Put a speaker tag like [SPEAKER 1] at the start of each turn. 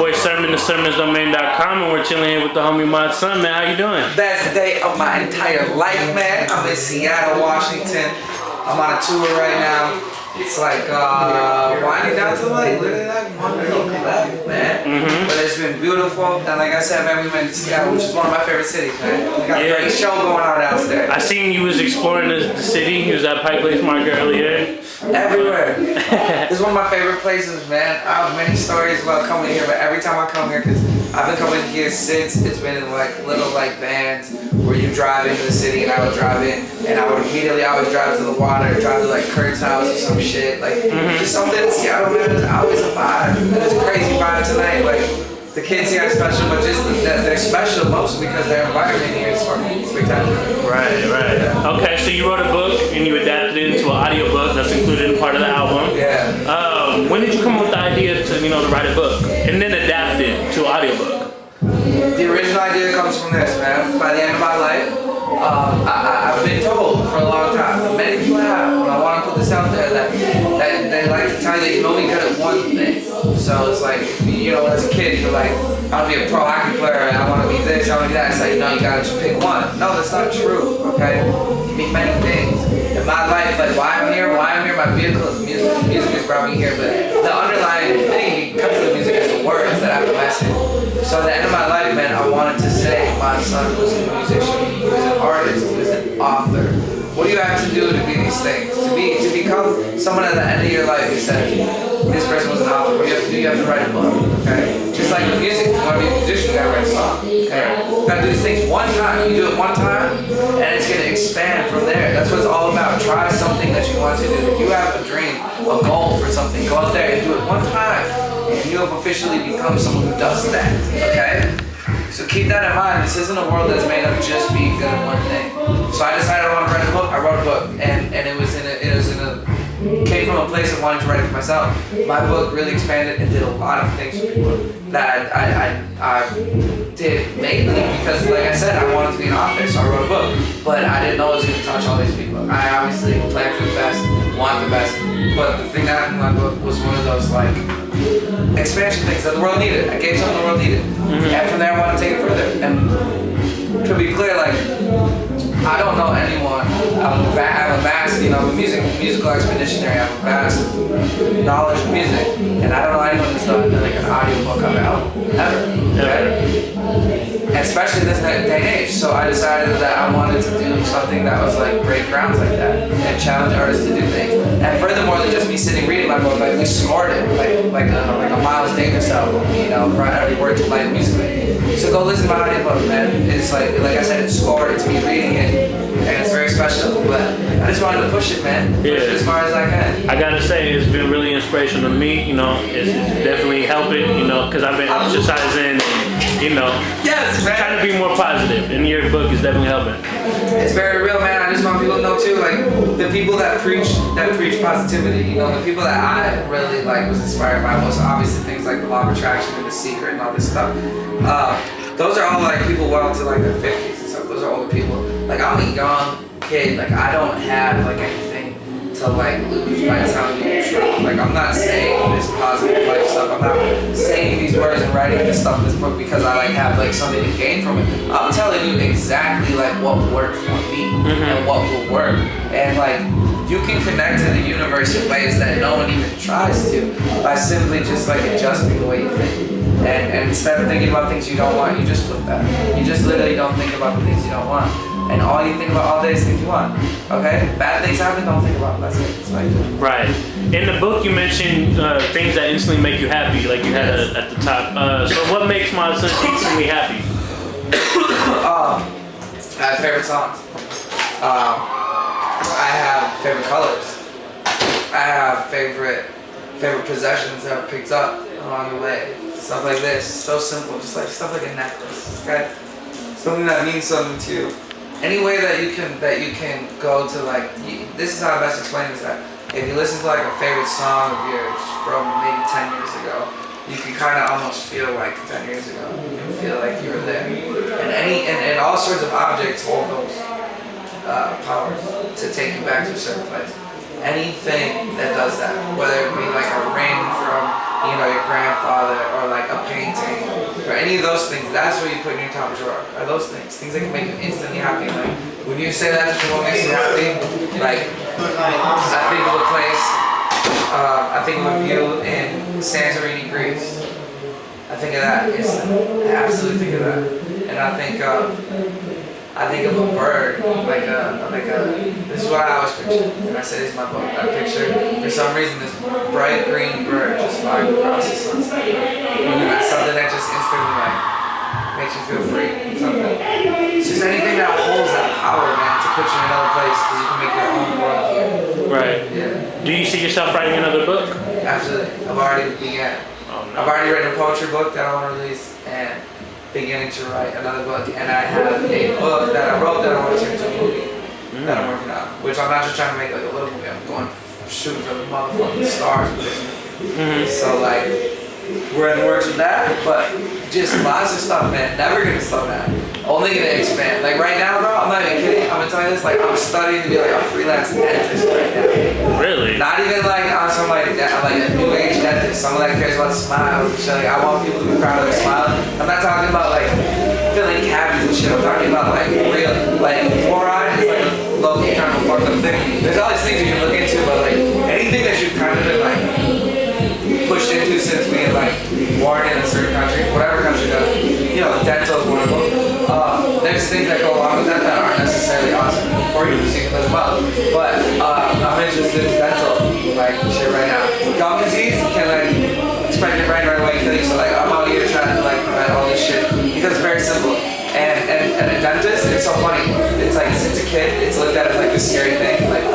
[SPEAKER 1] boy Sermon, the sermonsdomain.com, and we're chilling here with the homie Mod Son, man. How you doing?
[SPEAKER 2] Best day of my entire life, man. I'm in Seattle, Washington. I'm on a tour right now. It's like winding down to like literally like 1 week left, man. But it's been beautiful, and like I said, man, we went to Seattle, which is one of my favorite cities, man. We got a great show going on downstairs.
[SPEAKER 1] I seen you was exploring the city. You was at Pike Place Market earlier.
[SPEAKER 2] Everywhere. It's one of my favorite places, man. I have many stories about coming here, but every time I come here, because I've been coming here since, it's been in like little like vans where you drive into the city, and I would drive in, and I would immediately always drive to the water, drive to like Kurt's house or some shit. Like just something in Seattle, man. There's always a vibe. And there's a crazy vibe tonight. Like the kids here are special, but just they're special mostly because their environment here is fucking spectacular.
[SPEAKER 1] Right.
[SPEAKER 2] Yeah.
[SPEAKER 1] Okay, so you wrote a book and you adapted it into an audiobook that's included in part of the album.
[SPEAKER 2] Yeah.
[SPEAKER 1] When did you come up with the idea to write a book and then adapt it to an audiobook?
[SPEAKER 2] The original idea comes from this, man. By the end of my life, I've been told for a long time, many people have, and I want to put this out there, that they like to tell you that you can only good at one thing. So it's like, as a kid, you're like, I want to be a pro hockey player, and I want to be this, I want to be that. It's like, no, you gotta just pick one. No, that's not true, okay? You can be many things. In my life, like why I'm here, my vehicle is music. Music has brought me here, but the underlying thing because of the music is the words that have a message. So at the end of my life, man, I wanted to say my son was a musician, he was an artist, he was an author. What do you have to do to be these things? To become someone at the end of your life who says, this person was an author, what do you have to do? You have to write a book, okay? Just like with music, if you want to be a musician, you gotta write a song, okay? You gotta do these things one time. You do it one time, and it's gonna expand from there. That's what it's all about. Try something that you want to do. If you have a dream, a goal for something, go out there and do it one time, and you have officially become someone who does that, okay? So keep that in mind. This isn't a world that's made of just being good at one thing. So I decided I want to write a book. I wrote a book, and it came from a place of wanting to write it for myself. My book really expanded and did a lot of things for people that I did mainly because, like I said, I wanted to be an author, so I wrote a book. But I didn't know it was going to touch all these people. I obviously planned for the best, want the best, but the thing that happened in my book was one of those like expansion things that the world needed. I gave something the world needed, and from there I want to take it further. And to be clear, like I don't know anyone. I have a vast, musical expeditionary. I have a vast knowledge of music, and I don't know anyone who's done like an audiobook of an album ever. Okay? And especially in this day and age. So I decided that I wanted to do something that was like break grounds like that and challenge artists to do things. And furthermore than just me sitting reading my book, like we scored it like a Miles Davis album, brought every word to life musically. So go listen to my audiobook, man. It's like I said, it's scored, it's me reading it, and it's very special. But I just wanted to push it, man. Push it as far as I can.
[SPEAKER 1] I gotta say, it's been really inspirational to me. It's definitely helping. Because I've been exercising,
[SPEAKER 2] Yes, man.
[SPEAKER 1] trying to be more positive. And your book is definitely helping.
[SPEAKER 2] It's very real, man. I just want people to know too, like the people that preach positivity. The people that I really was inspired by was obviously things like the Law of Attraction and The Secret and all this stuff. Those are all like people well into like their 50s and stuff. Those are older people. Like I'm a young kid. Like I don't have like anything to like lose by telling you the truth. Like I'm not saying this positive life stuff. I'm not saying these words and writing this stuff in this book because I have like something to gain from it. I'm telling you exactly like what worked for me and what will work. And like you can connect to the universe in ways that no one even tries to by simply just like adjusting the way you think. And instead of thinking about things you don't want, you just flip that. You just literally don't think about the things you don't want. And all you think about all day is things you want. Okay? Bad things happen, don't think about them. That's it. That's what you do.
[SPEAKER 1] Right. In the book, you mentioned things that instantly make you happy, like you had at the top. So what makes my son instantly happy?
[SPEAKER 2] I have favorite songs. I have favorite colors. I have favorite possessions that are picked up along the way. Stuff like this. So simple. Just like stuff like a necklace. Okay? Something that means something to you. Any way that you can go to this is how I best explain is that if you listen to like a favorite song of yours from maybe 10 years ago, you can kind of almost feel like 10 years ago. You can feel like you were there. And all sorts of objects hold those powers to take you back to a certain place. anything that does that, whether it be like a ring from, you know, your grandfather, or like a painting, or any of those things, that's what you put in your top drawer, are those things that can make you instantly happy. Like, when you say that to what makes you happy, like, I think of a place, I think of you in Santorini, Greece. I think of that instantly. I absolutely think of that. And I think of a bird, like a, this is what I always picture, and I say this in my book, I picture, for some reason, this bright green bird just flying across the sunset. And that's something that just instantly, like, makes you feel free, something. It's just anything that holds that power, man, to put you in another place, because you can make your own world here.
[SPEAKER 1] Right.
[SPEAKER 2] Yeah.
[SPEAKER 1] Do you see yourself writing another book?
[SPEAKER 2] Absolutely. I've already began.
[SPEAKER 1] Oh, no.
[SPEAKER 2] I've already written a poetry book that I want to release, and beginning to write another book, and I have a book that I wrote that I want to turn into a movie that I'm working on, which I'm not just trying to make like a little movie, I'm going shooting for the motherfucking stars with this movie. So like, we're in the works with that, but just lots of stuff, man, never gonna slow down, only gonna expand. Like right now, bro, I'm not even kidding, I'm gonna tell you this, like I'm studying to be like a freelance dentist right now.
[SPEAKER 1] Really?
[SPEAKER 2] Not even like on some like a new age dentist, someone that cares about smiles and shit. Like I want people to be proud of their smile. I'm not talking about like filling cavities and shit. I'm talking about like real, like fluoride is like a low-key kind of fucked up thing. There's all these things you can look into, but like anything that you've kind of been like pushed into since being like born in a certain country, whatever country does, you know, dental is one of them. There's things that go along with that that aren't necessarily awesome for you to see as well. But I'm interested in dental, like shit right now. Gum disease can like spread your brain right away and kill you. So like I'm out here trying to like prevent all this shit because it's very simple. And a dentist, it's so funny. It's like since a kid, it's looked at as like a scary thing. Like